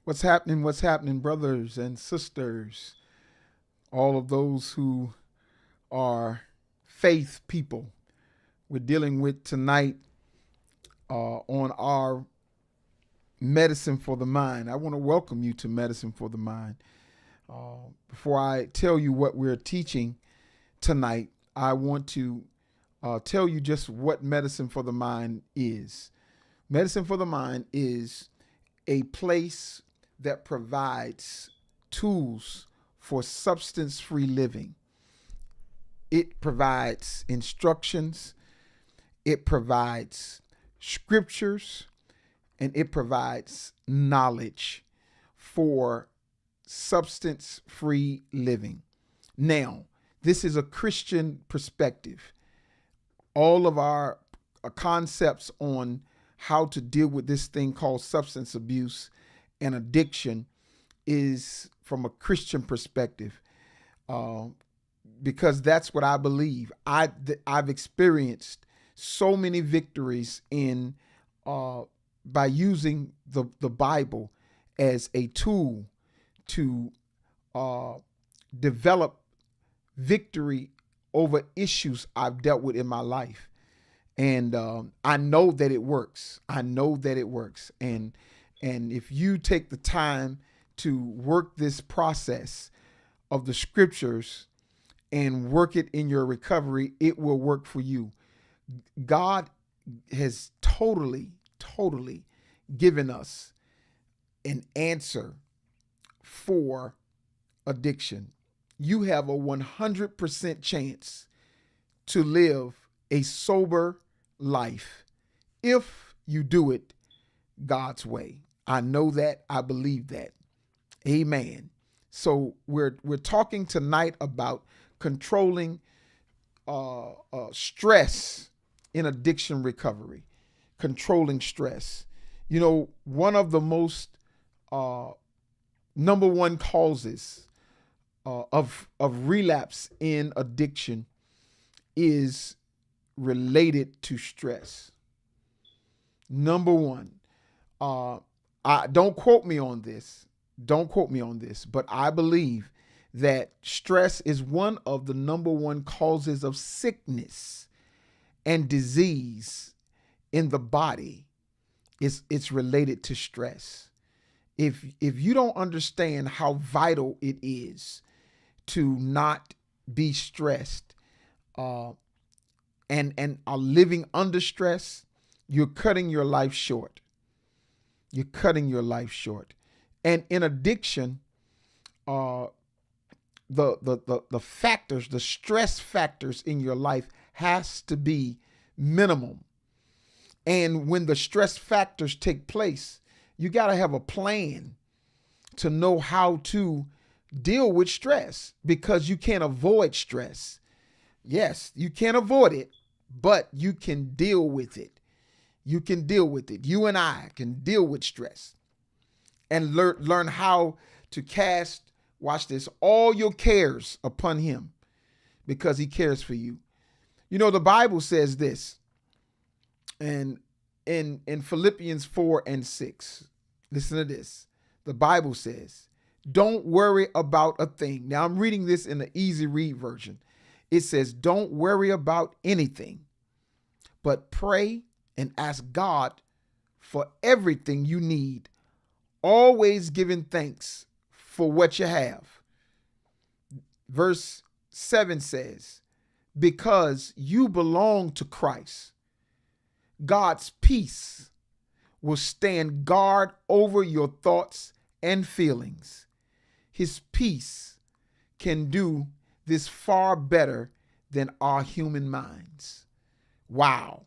What's happening? What's happening, brothers and sisters? All of those who are faith people. We're dealing with tonight on our medicine for the mind. I want to welcome you to Medicine for the Mind. Before I tell you what we're teaching tonight, I want to tell you just what Medicine for the Mind is. Medicine for the Mind is a place that provides tools for substance-free living. It provides instructions, it provides scriptures, and it provides knowledge for substance-free living. Now, this is a Christian perspective. All of our concepts on how to deal with this thing called substance abuse and addiction is from a Christian perspective, because that's what I believe. I've experienced so many victories in by using the Bible as a tool to develop victory over issues I've dealt with in my life. And I know that it works. I know that it works. And if you take the time to work this process of the scriptures and work it in your recovery, it will work for you. God has totally given us an answer for addiction. You have a 100% chance to live a sober life if you do it God's way. I know that. I believe that. Amen. So we're talking tonight about controlling stress in addiction recovery. Controlling stress. You know, one of the most number one causes of relapse in addiction is related to stress. Number one. Don't quote me on this. Don't quote me on this, but I believe that stress is one of the number one causes of sickness and disease in the body. It's related to stress. If you don't understand how vital it is to not be stressed and are living under stress, you're cutting your life short. You're cutting your life short. And in addiction, the factors, the stress factors in your life has to be minimum. And when the stress factors take place, you got to have a plan to know how to deal with stress, because you can't avoid stress. Yes, you can't avoid it, but you can deal with it. You can deal with it. You and I can deal with stress and learn how to cast, watch this, all your cares upon him, because he cares for you. You know, the Bible says this, and in Philippians 4:6, listen to this. The Bible says, don't worry about a thing. Now I'm reading this in the easy read version. It says, don't worry about anything, but pray and ask God for everything you need, always giving thanks for what you have. Verse 7 says, because you belong to Christ, God's peace will stand guard over your thoughts and feelings. His peace can do this far better than our human minds. Wow.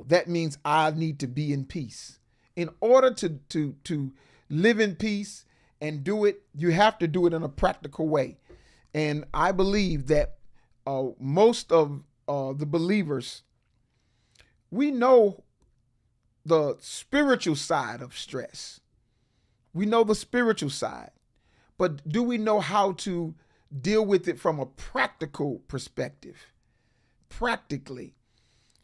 That means I need to be in peace. In order to live in peace and do it, you have to do it in a practical way. And I believe that most of the believers, we know the spiritual side of stress. We know the spiritual side. But do we know how to deal with it from a practical perspective? Practically.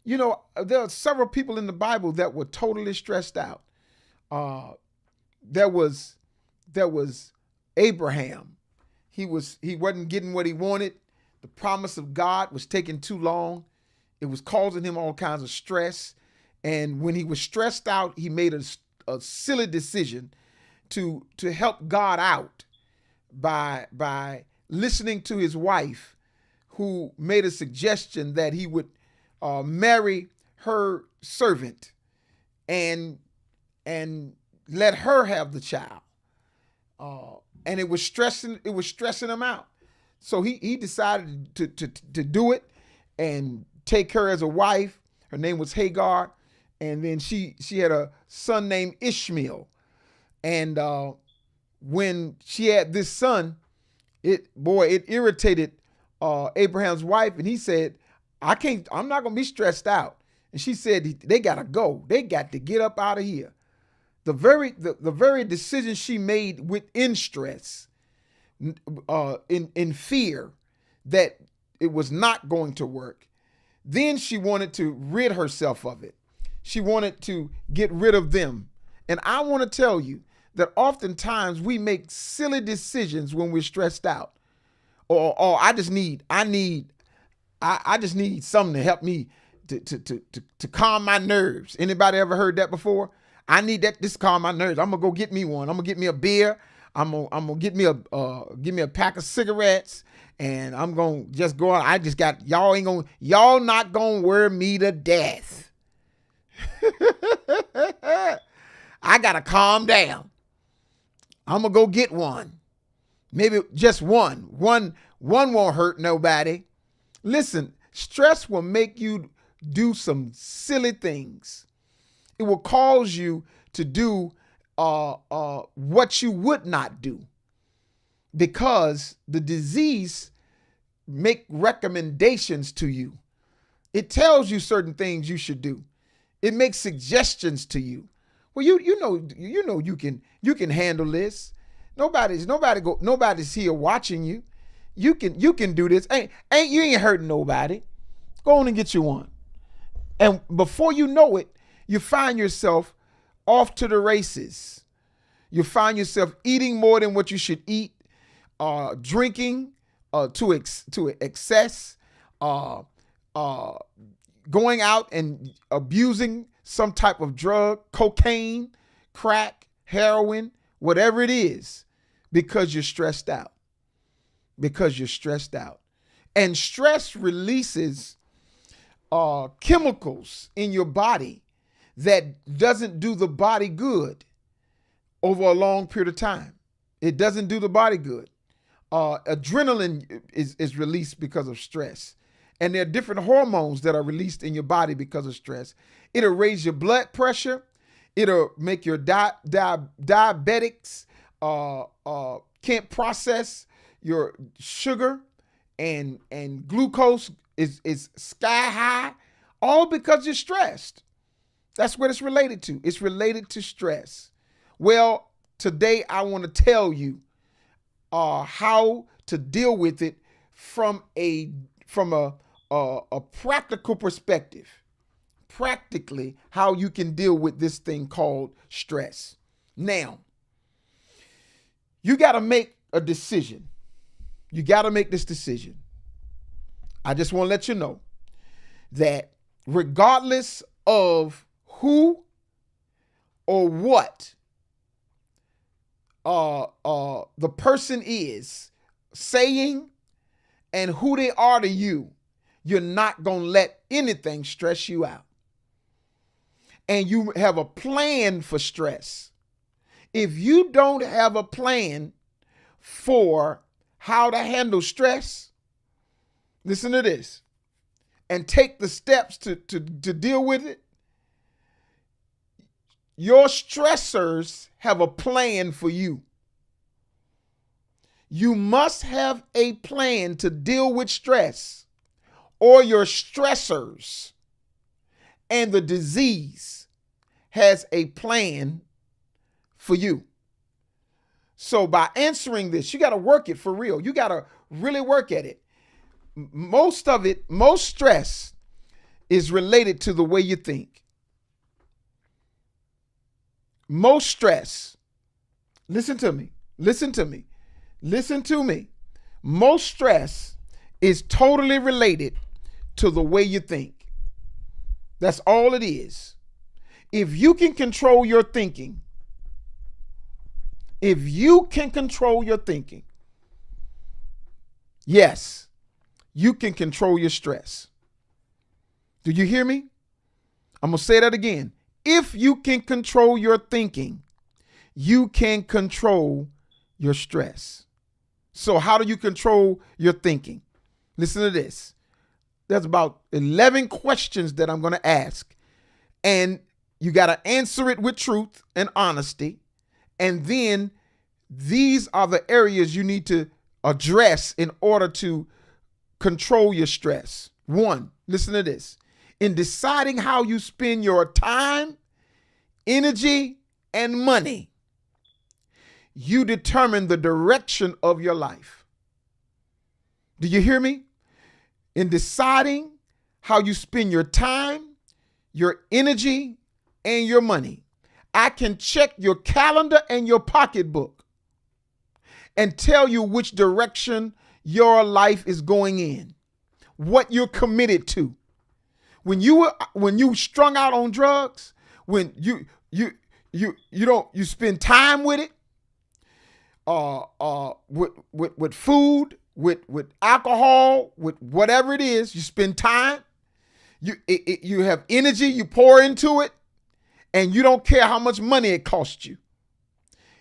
You know, there are several people in the Bible that were totally stressed out. there was Abraham. He wasn't getting what he wanted. The promise of God was taking too long. It was causing him all kinds of stress. And when he was stressed out, he made a silly decision to help God out by listening to his wife, who made a suggestion that he would marry her servant and let her have the child. And it was stressing him out. So he decided to do it and take her as a wife. Her name was Hagar. And then she had a son named Ishmael. And when she had this son, it irritated Abraham's wife. And he said, I'm not going to be stressed out. And she said, they got to go. They got to get up out of here. The very decision she made within stress, in fear that it was not going to work. Then she wanted to rid herself of it. She wanted to get rid of them. And I want to tell you that oftentimes we make silly decisions when we're stressed out. Or I just need something to help me to calm my nerves. Anybody ever heard that before? I need this to calm my nerves. I'm gonna go get me one. I'm gonna get me a beer. I'm gonna get me a pack of cigarettes, and I'm gonna just go on. Y'all not gonna wear me to death. I gotta calm down. I'm gonna go get one. Maybe just one. One won't hurt nobody. Listen, stress will make you do some silly things. It will cause you to do what you would not do, because the disease make recommendations to you. It tells you certain things you should do. It makes suggestions to you. Well, you know you can handle this. Nobody's here watching you. You can do this. You ain't hurting nobody. Go on and get you one. And before you know it, you find yourself off to the races. You find yourself eating more than what you should eat, drinking to excess, going out and abusing some type of drug, cocaine, crack, heroin, whatever it is, because you're stressed out. And stress releases chemicals in your body that doesn't do the body good over a long period of time. It doesn't do the body good. Adrenaline is released because of stress. And there are different hormones that are released in your body because of stress. It'll raise your blood pressure. It'll make your diabetics can't process your sugar, and glucose is sky high, all because you're stressed. That's what it's related to. It's related to stress. Well, today I want to tell you how to deal with it from a practical perspective. Practically, how you can deal with this thing called stress. Now, you got to make a decision. You got to make this decision. I just want to let you know that regardless of who or what the person is saying and who they are to you, you're not going to let anything stress you out. And you have a plan for stress. If you don't have a plan for how to handle stress, listen to this, and take the steps to deal with it, your stressors have a plan for you. You must have a plan to deal with stress, or your stressors and the disease has a plan for you. So by answering this, you got to work it for real. You got to really work at it. Most stress is related to the way you think. Most stress Listen to me. Listen to me. Listen to me. Most stress is totally related to the way you think. That's all it is. If you can control your thinking, yes, you can control your stress. Do you hear me? I'm going to say that again. If you can control your thinking, you can control your stress. So how do you control your thinking? Listen to this. There's about 11 questions that I'm going to ask, and you got to answer it with truth and honesty. And then these are the areas you need to address in order to control your stress. 1, listen to this. In deciding how you spend your time, energy, and money, you determine the direction of your life. Do you hear me? In deciding how you spend your time, your energy, and your money, I can check your calendar and your pocketbook and tell you which direction your life is going in, what you're committed to. When you strung out on drugs, when you spend time with it, with food, with alcohol, with whatever it is, you spend time. You have energy, you pour into it, and you don't care how much money it costs you.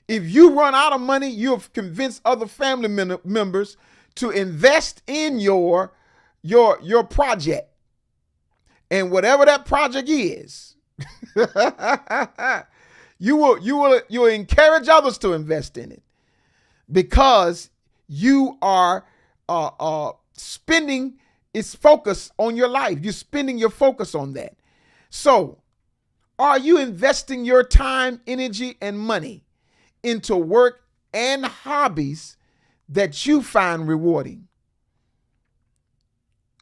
If you run out of money, you have convinced other family members to invest in your project. And whatever that project is, you'll encourage others to invest in it because you are spending its focus on your life. You're spending your focus on that. So, are you investing your time, energy, and money into work and hobbies that you find rewarding?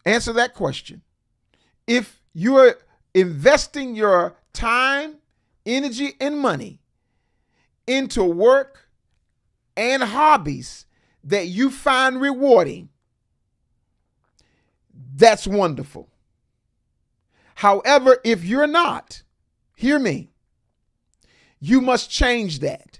Answer that question. If you're investing your time, energy, and money into work and hobbies that you find rewarding, that's wonderful. However, if you're not, hear me, you must change that.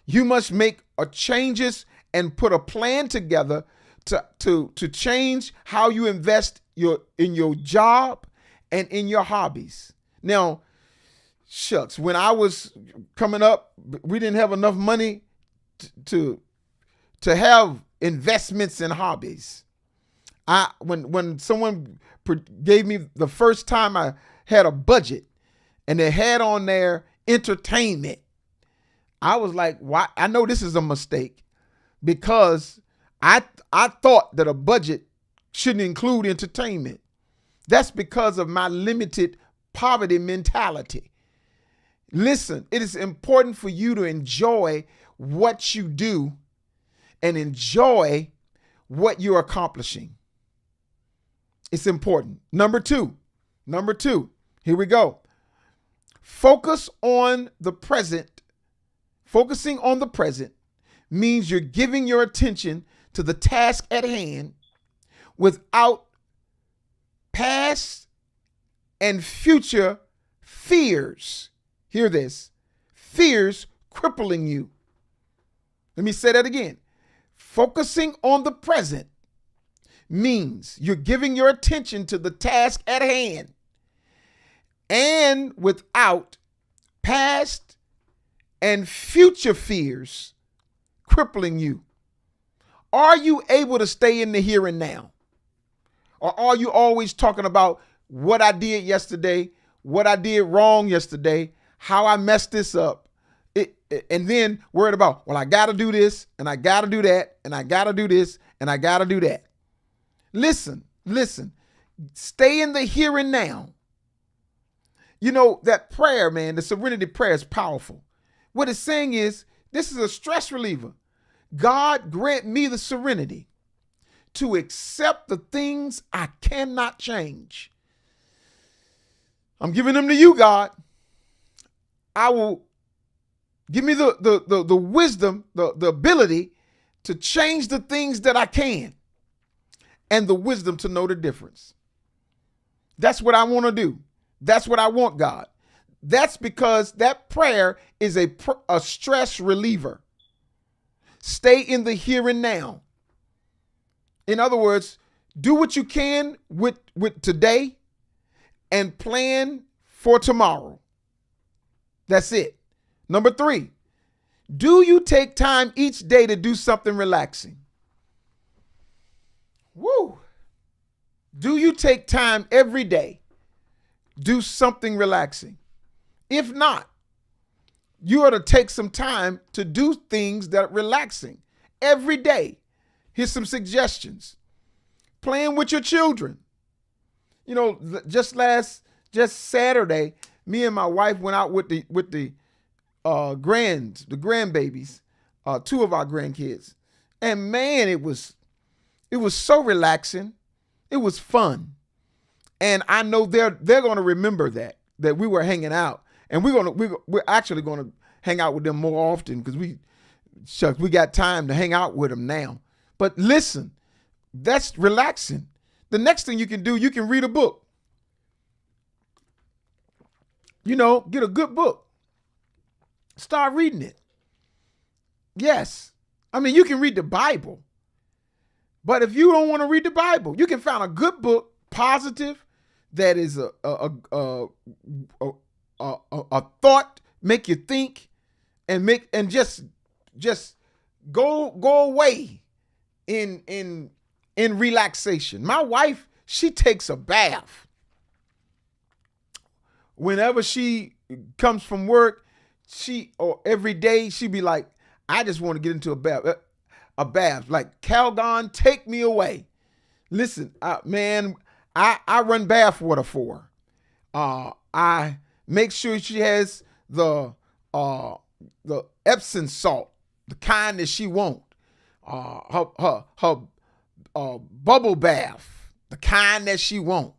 You must make changes and put a plan together to change how you invest in your job and in your hobbies. Now, shucks, when I was coming up, we didn't have enough money to have investments in hobbies. When someone gave me the first time, I had a budget and they had on there entertainment, I was like, why? I know this is a mistake because I thought that a budget shouldn't include entertainment. That's because of my limited poverty mentality. Listen, it is important for you to enjoy what you do and enjoy what you're accomplishing. It's important. Number two, here we go. Focusing on the present means you're giving your attention to the task at hand without past and future fears. Hear this. Fears crippling you. Let me say that again. Focusing on the present means you're giving your attention to the task at hand and without past and future fears crippling you. Are you able to stay in the here and now? Or are you always talking about what I did yesterday, what I did wrong yesterday, how I messed this up, and then worried about, well, I got to do this, and I got to do that, and I got to do this, and I got to do that. Listen. Stay in the here and now. You know, that prayer, man, the serenity prayer is powerful. What it's saying is, this is a stress reliever. God grant me the serenity to accept the things I cannot change. I'm giving them to you, God. I will Give me the wisdom, the ability to change the things that I can, and the wisdom to know the difference. That's what I want to do. That's what I want, God. That's because that prayer is a stress reliever. Stay in the here and now. In other words, do what you can with today and plan for tomorrow. That's it. Number 3, do you take time each day to do something relaxing? Woo. Do you take time every day? Do something relaxing. If not, you ought to take some time to do things that are relaxing every day. Here's some suggestions. Playing with your children. You know, just Saturday, me and my wife went out with the grandbabies, 2 of our grandkids. And man, it was so relaxing. It was fun. And I know they're going to remember that we were hanging out. And we're actually going to hang out with them more often because we got time to hang out with them now. But listen, that's relaxing. The next thing you can do, you can read a book. You know, get a good book. Start reading it. Yes. I mean, you can read the Bible. But if you don't want to read the Bible, you can find a good book, positive, that is a thought, make you think, and just go away in relaxation. My wife, she takes a bath. Whenever she comes from work, or every day, she be like, I just want to get into a bath. Like, Calgon, take me away. Listen, man, I run bath water for her. I make sure she has the Epsom salt, the kind that she wants. Her bubble bath, the kind that she wants.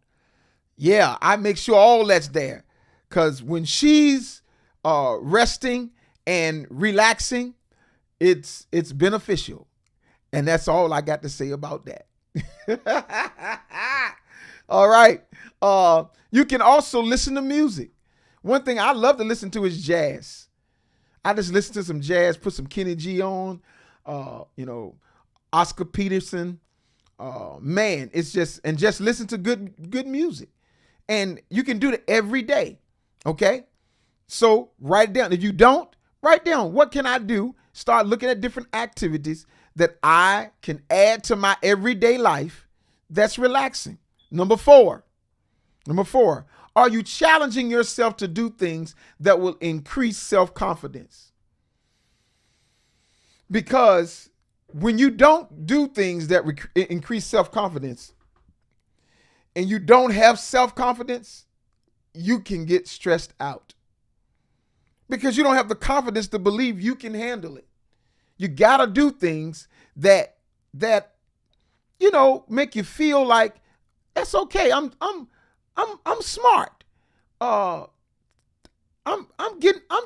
Yeah, I make sure all that's there. Because when she's resting and relaxing, it's beneficial. And that's all I got to say about that. All right. You can also listen to music. One thing I love to listen to is jazz. I just listen to some jazz, put some Kenny G on, Oscar Peterson. Man, it's just listen to good music. And you can do that every day. Okay. So write it down. If you don't, write down, what can I do? Start looking at different activities that I can add to my everyday life that's relaxing. Number 4, are you challenging yourself to do things that will increase self-confidence? Because when you don't do things that increase self-confidence and you don't have self-confidence, you can get stressed out because you don't have the confidence to believe you can handle it. You got to do things that make you feel like that's okay. I'm smart. I'm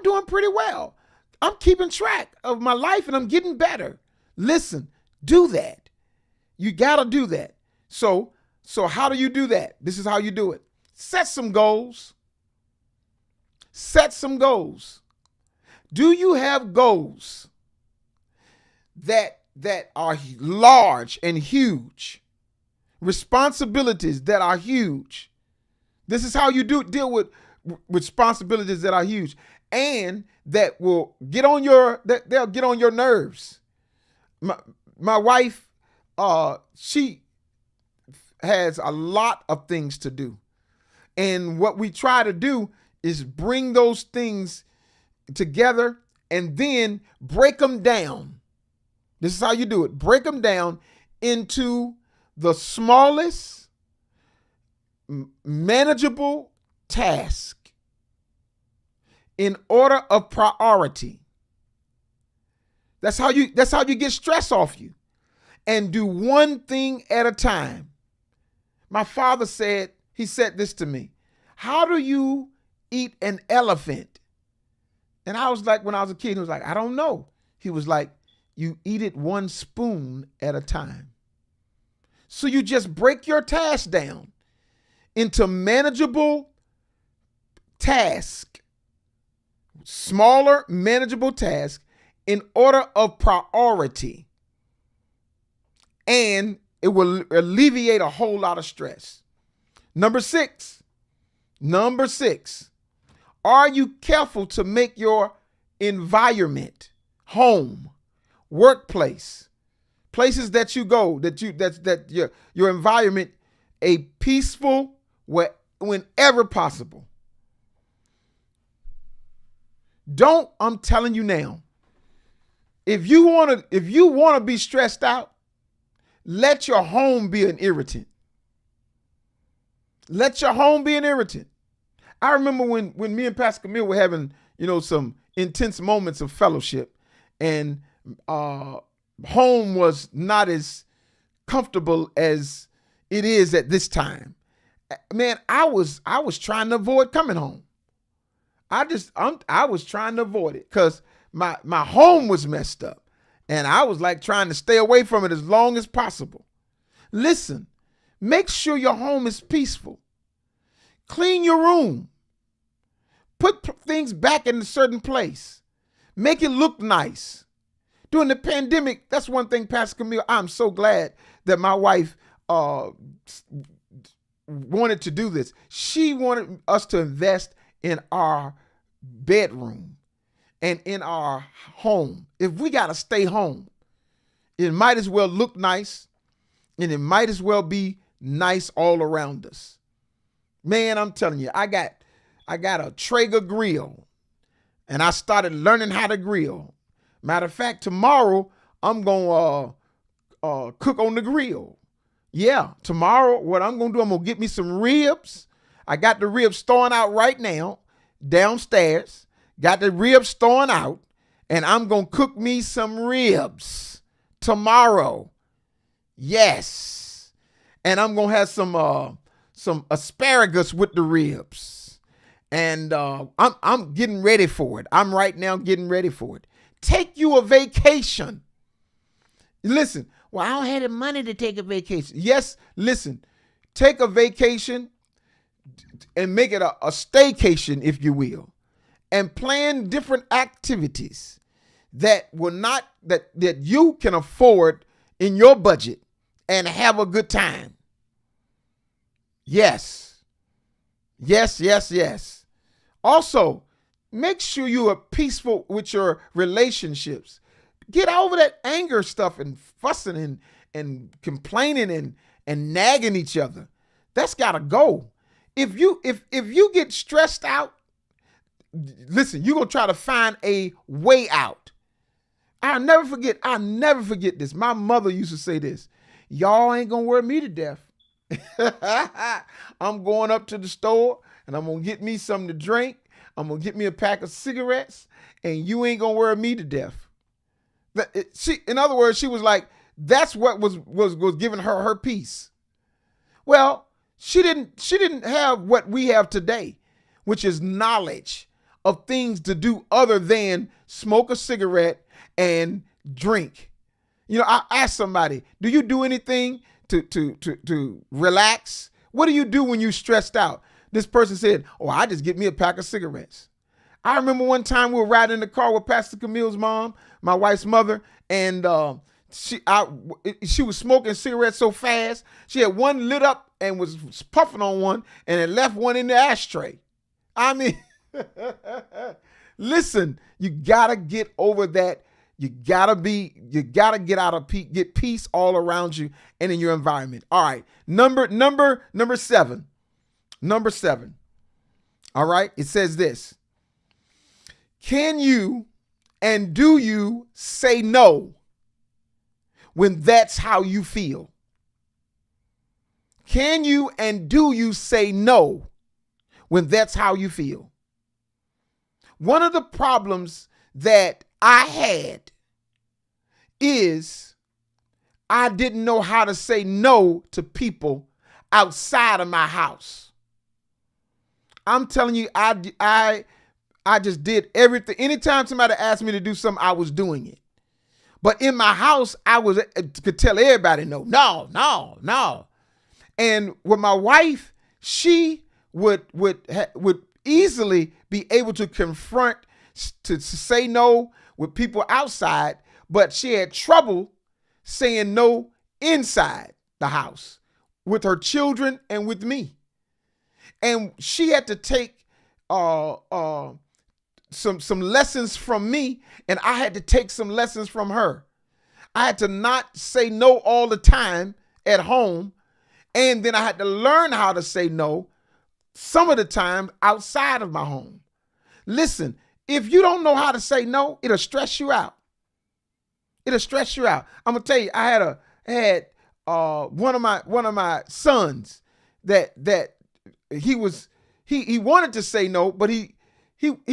doing pretty well. I'm keeping track of my life and I'm getting better. Listen, do that. You got to do that. So how do you do that? This is how you do it. Set some goals. Do you have goals that are large and huge? Responsibilities that are huge. This is how you deal with responsibilities that are huge and that will they'll get on your nerves. My wife, she has a lot of things to do. And what we try to do is bring those things together and then break them down. This is how you do it. Break them down into the smallest manageable task in order of priority. That's how you get stress off you. And do one thing at a time. My father said this to me. How do you eat an elephant And I was like, when I was a kid, he was like, I don't know. He was like, you eat it one spoon at a time. So you just break your task down into manageable tasks, smaller manageable tasks in order of priority. And it will alleviate a whole lot of stress. Number six, are you careful to make your environment, home, workplace, places that you go, that your environment, a peaceful whenever possible? Don't, I'm telling you now, if you want to be stressed out, let your home be an irritant. Let your home be an irritant. I remember when me and Pastor Camille were having, some intense moments of fellowship, and home was not as comfortable as it is at this time. Man, I was trying to avoid coming home. I was trying to avoid it because my home was messed up, and I was like trying to stay away from it as long as possible. Listen, make sure your home is peaceful. Clean your room. Put things back in a certain place. Make it look nice. During the pandemic, that's one thing, Pastor Camille, I'm so glad that my wife wanted to do this. She wanted us to invest in our bedroom and in our home. If we got to stay home, it might as well look nice, and it might as well be nice all around us. Man, I'm telling you, I got a Traeger grill, and I started learning how to grill. Matter of fact, tomorrow I'm going to cook on the grill. Yeah, tomorrow what I'm going to do, I'm going to get me some ribs. I got the ribs thawing out right now downstairs. Got the ribs thawing out, and I'm going to cook me some ribs tomorrow. Yes. And I'm going to have some asparagus with the ribs. And I'm getting ready for it. I'm right now getting ready for it. Take you a vacation. Listen, well, I don't have the money to take a vacation. Yes, listen, take a vacation and make it a staycation, if you will, and plan different activities that you can afford in your budget and have a good time. Yes. Yes, yes, yes. Also, make sure you are peaceful with your relationships. Get over that anger stuff and fussing and complaining and nagging each other. That's got to go. If you get stressed out, listen, you're going to try to find a way out. I'll never forget this. My mother used to say this: y'all ain't going to wear me to death. I'm going up to the store and I'm going to get me something to drink. I'm going to get me a pack of cigarettes, and you ain't going to wear me to death. In other words, she was like, that's what was giving her peace. Well, she didn't have what we have today, which is knowledge of things to do other than smoke a cigarette and drink. I asked somebody, do you do anything to relax? What do you do when you're stressed out? This person said, oh, I just get me a pack of cigarettes. I remember one time we were riding in the car with Pastor Camille's mom, my wife's mother, and she was smoking cigarettes so fast. She had one lit up and was puffing on one, and it left one in the ashtray. I mean, listen, you gotta get over that. You gotta get peace all around you and in your environment. All right. Number 7. Number 7. All right. It says this: can you and do you say no when that's how you feel? Can you and do you say no when that's how you feel? One of the problems that I had is I didn't know how to say no to people outside of my house. I'm telling you, I I just did everything. Anytime somebody asked me to do something, I was doing it. But in my house, I could tell everybody no, no, no, no. And with my wife, she would easily be able to confront, to say no with people outside, but she had trouble saying no inside the house with her children and with me. And she had to take some lessons from me, and I had to take some lessons from her. I had to not say no all the time at home, and then I had to learn how to say no some of the time outside of my home. Listen, if you don't know how to say no, it'll stress you out. It'll stress you out. I'm gonna tell you, I had one of my sons that he wanted to say no, but he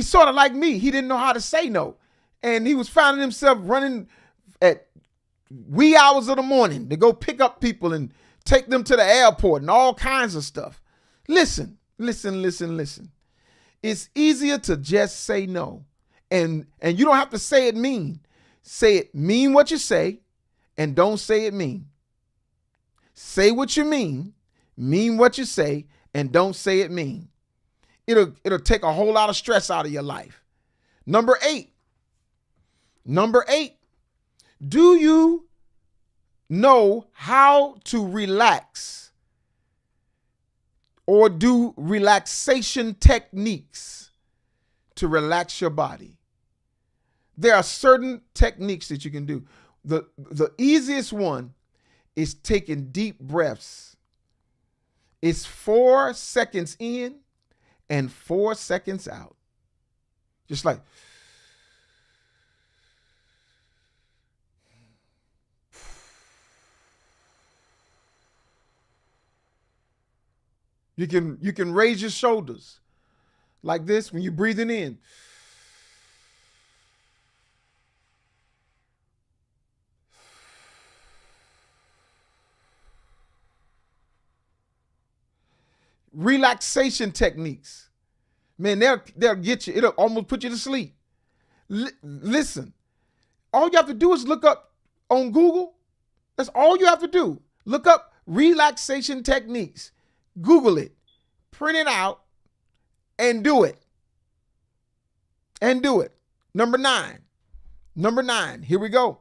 sort of like me. He didn't know how to say no, and he was finding himself running at wee hours of the morning to go pick up people and take them to the airport and all kinds of stuff. Listen. It's easier to just say no, and you don't have to say it mean. Say it mean what you say, and don't say it mean. Say what you mean what you say, and don't say it mean. It'll take a whole lot of stress out of your life. Number eight. Do you know how to relax or do relaxation techniques to relax your body? There are certain techniques that you can do. The easiest one is taking deep breaths. It's 4 seconds in and 4 seconds out. Just like, you can raise your shoulders like this when you're breathing in. Relaxation techniques, man, they'll get you. It'll almost put you to sleep. Listen, all you have to do is look up on Google. That's all you have to do. Look up relaxation techniques. Google it, print it out, and do it. Number nine, here we go.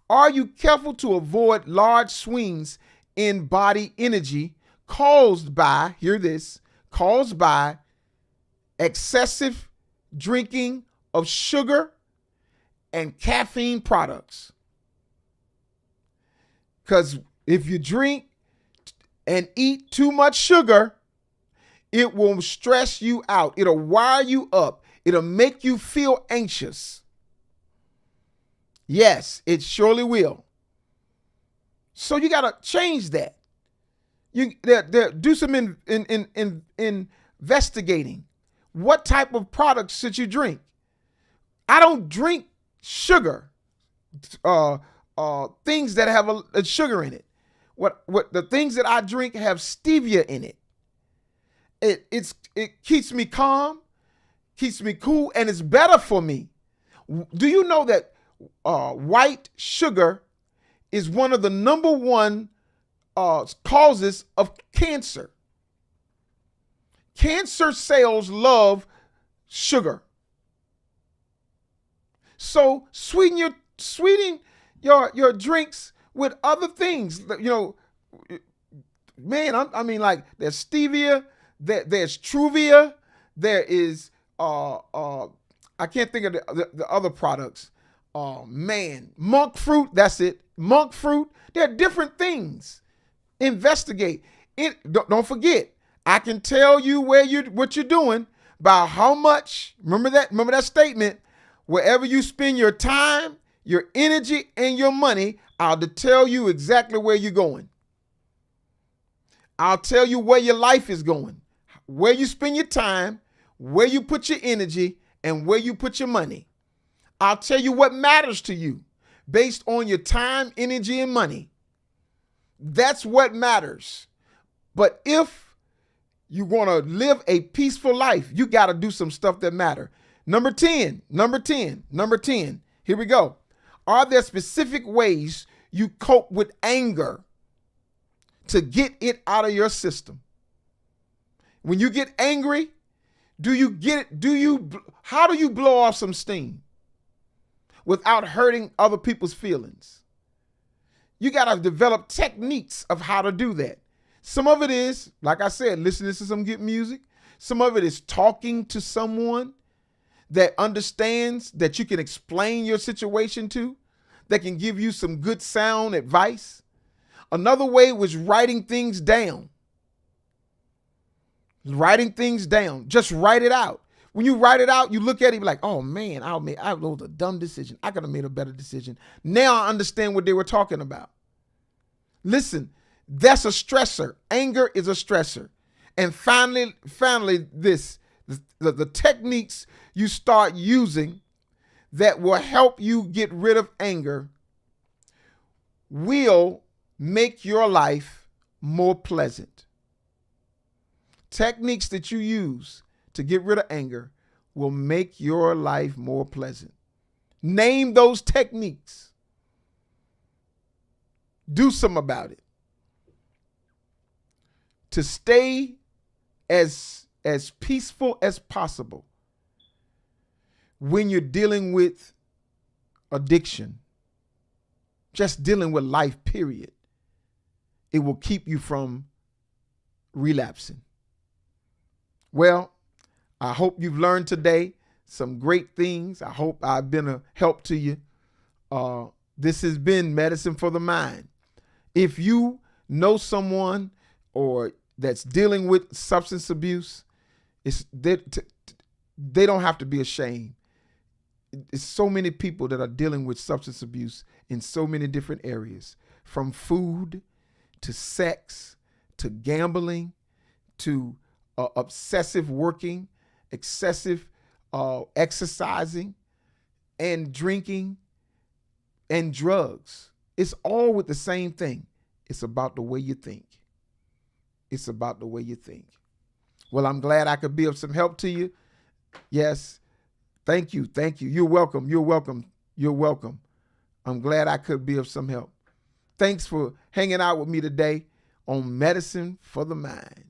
Are you careful to avoid large swings in body energy caused by excessive drinking of sugar and caffeine products? Because if you drink and eat too much sugar, it will stress you out. It'll wire you up. It'll make you feel anxious. Yes, it surely will. So you got to change that. You do some investigating. What type of products should you drink? I don't drink sugar, things that have a sugar in it. What the things that I drink have stevia in it. It keeps me calm, keeps me cool, and it's better for me. Do you know that white sugar is one of the number one causes of cancer? Cancer cells love sugar. So sweeten your drinks with other things. You know, man, I mean, like, there's stevia, there's Truvia, there is I can't think of the other products. Monk fruit, that's it. Monk fruit. There are different things. Investigate it. Don't forget, I can tell you what you're doing by how much. Remember that statement. Wherever you spend your time, your energy, and your money, I'll tell you exactly where you're going. I'll tell you where your life is going, where you spend your time, where you put your energy, and where you put your money. I'll tell you what matters to you based on your time, energy, and money. That's what matters. But if you want to live a peaceful life, you got to do some stuff that matter. Number 10. Here we go. Are there specific ways you cope with anger to get it out of your system? When you get angry, how do you blow off some steam without hurting other people's feelings? You got to develop techniques of how to do that. Some of it is, like I said, listening to some good music. Some of it is talking to someone that understands, that you can explain your situation to, that can give you some good sound advice. Another way was writing things down. Just write it out. When you write it out, you look at it like, oh man, I made a dumb decision. I could have made a better decision. Now I understand what they were talking about. Listen, that's a stressor. Anger is a stressor. And finally, the techniques you start using that will help you get rid of anger will make your life more pleasant. Techniques that you use to get rid of anger will make your life more pleasant. Name those techniques. Do something about it. To stay as peaceful as possible when you're dealing with addiction, just dealing with life, period, it will keep you from relapsing. Well, I hope you've learned today some great things. I hope I've been a help to you. This has been Medicine for the Mind. If you know someone or that's dealing with substance abuse, they don't have to be ashamed. It's so many people that are dealing with substance abuse in so many different areas, from food to sex to gambling to obsessive working, excessive exercising, and drinking and drugs. It's all with the same thing. It's about the way you think. It's about the way you think. Well, I'm glad I could be of some help to you. Yes. Thank you. You're welcome. I'm glad I could be of some help. Thanks for hanging out with me today on Medicine for the Mind.